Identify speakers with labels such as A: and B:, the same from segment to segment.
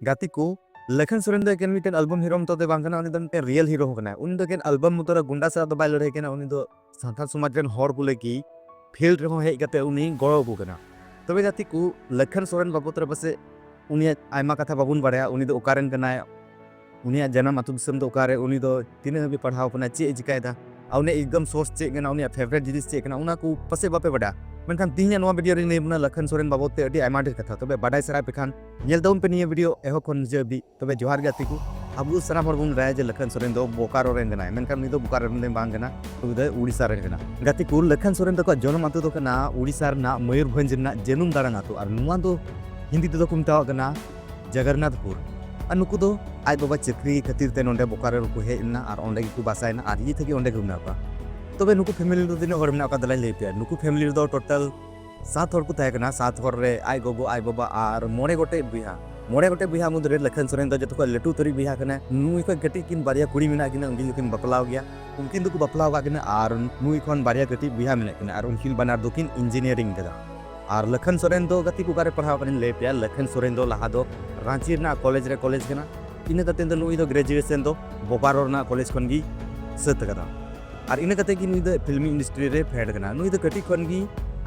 A: Gati ko Lakhan Soren do ken miten album hero mto de bangana uni do miten real hero hokana uni do ken album mto gunda sa do bailo rekena uni do santhal somaj ren hor ko legi field rehon hej kate uni goro ko kana tobe gati ko Lakhan Soren babot re pase uni aima katha babun baraya uni do okaren kana uni janam atu disam do okare uni do tine habi padhao kana che jikai da उने एकदम सोच चे गना उने favourite जिनिस चे गना उना को पसे बापे बड़ा मेनखान तिहिया नवा वीडियो रे नेबना लखन सोरेन बाबत ते अडी आयमा ढेर कथा तबे बाडाय सराय पेखान नेल दाउन पे निया वीडियो एहो खन जेबी तबे जोहार गाती को अबु सराम हर बुन राय जे लखन सोरेन दो बोकारो रेन गना मेनखान नि दो बोकारो रेन बांग गना उदय उड़ीसा रेन गना गाती को लखन सोरेन दो जनम आतु दो कना उड़ीसा ना मयूरभंज ना जेनुम दारान आतु आर नुवा दो हिंदी ते दो को मताव गना जगन्नाथपुर और नुकु दो आज बाबा चक्री खातिर ते नोंडे बोकारो को हेजना आर ओंडे को बासायना आर ये थकी ओंडे गुमना बा तबे नुकु फैमिली दो दिनो हरमना का दलाई लेपे नुकु फैमिली दो टोटल 7 हर को ताहे कना 7 हर रे आई गोगो आई बाबा आर मोड़े गोटे बिहा मुदरे लखन सोरेन दो जतो को लटू तरी बिहा कना नुई को गटी किन बारिया कुड़ी मिना किना उनकी लुकिन बपलाव गया उनकिन दो को बपलाव का किना आर नुई कोन बारिया गटी बिहा मिना किना आर उनकिन बनार दो किन इंजीनियरिंग कदा आर लखन सोरेन दो गति को कारे पढ़ाव कने लेपे लखन सोरेन दो लहा दो रांची ना कॉलेज रे कॉलेज कना इन कते दो नुई दो ग्रेजुएशन दो बोकारो ना कॉलेज खन गी सत कदा और इन कते की नुई दो फिल्म इंडस्ट्री रे फेड कना नुई दो कटी खन गी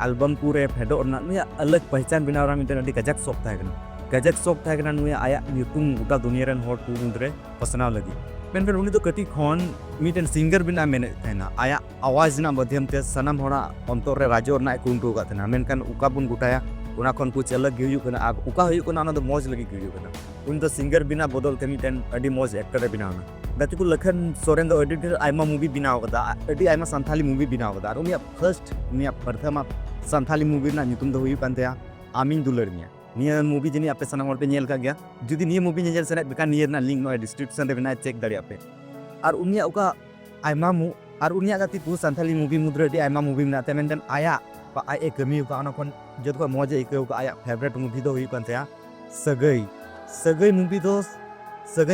A: एल्बम पूरे फेडो ना नुई अलग पहचान बिनावरा मिटन अडी गजक शौक थाय कना नुई आया न्यूतुम गोटा दुनिया रेन हॉट को मुद्रे पसनाव लगी मेन उनी दो कटी खन मिटन सिंगर बिना मेने थायना आया आवाज ना माध्यम ते सनम होना अंतर रे राजो ना कुंटू का थाना मेनखान उका बुन गुटाया उना खन कुछ अलग गियु कना आ उका हयु कना ना दो मौज लगी गियु कना उन दो सिंगर बिना बदल ते मिटन अडी मौज एक्टर रे बिना गति को लखन सोरेन दो एडिटर आइमा मूवी बिनाव कदा अडी आइमा संथाली मूवी बिनाव कदा और उनिया फर्स्ट उनिया प्रथम संथाली मूवी ना नितुम दो हुयु कानते आमिन दुलर निया मूवी जनी आपे सना पे नेल का गया जुदी निया मूवी नेल सना बेका नियर ना लिंक नो डिस्क्रिप्शन रे बिना चेक दाड़ी आपे और उनिया उका आइमा मु और उनिया गति को संथाली मूवी मुद्रे दी आइमा मूवी ना ते मेनजन आया बा आय ए कमी उका ना कोन जद को मौज इके उका आया फेवरेट मूवी दो हुयु कानते सगई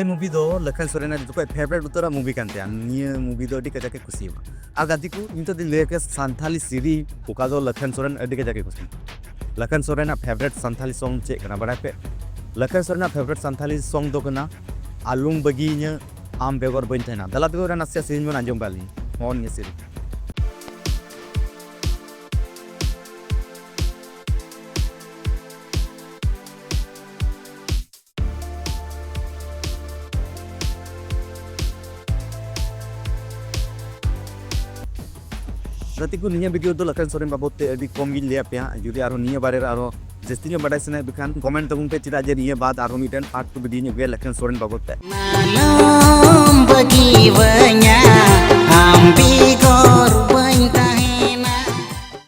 A: मूवी दो लखन सोरेन जो को फेवरेट उतरा मूवी कानते निया मूवी दो दी के जाके खुशी आ गति को इन तो लेके संथाली सीरीज उका दो लखन सोरेन अडी के जाके खुशी लखन सोरेन फेवरेट संथाली सॉन्ग चे कना बड़ा पे लखन सोरेन फेवरेट संथाली सॉन्ग दो कना आलुम बगीnya आम बेगर बइन थायना दला बेगर नासिया सिरिन मन आंजम बाली मोन ने सिरि गति को निया वीडियो दो लखन सोरेन बाबत ते अडी कम गिन लिया पे जुदी आरो निया बारे आरो जस्ती बड़ा सने बिखान कमेंट तबुन पे चिरा जे निया बात आरो मिटन पार्ट 2 वीडियो ने लखन सोरेन बाबत ते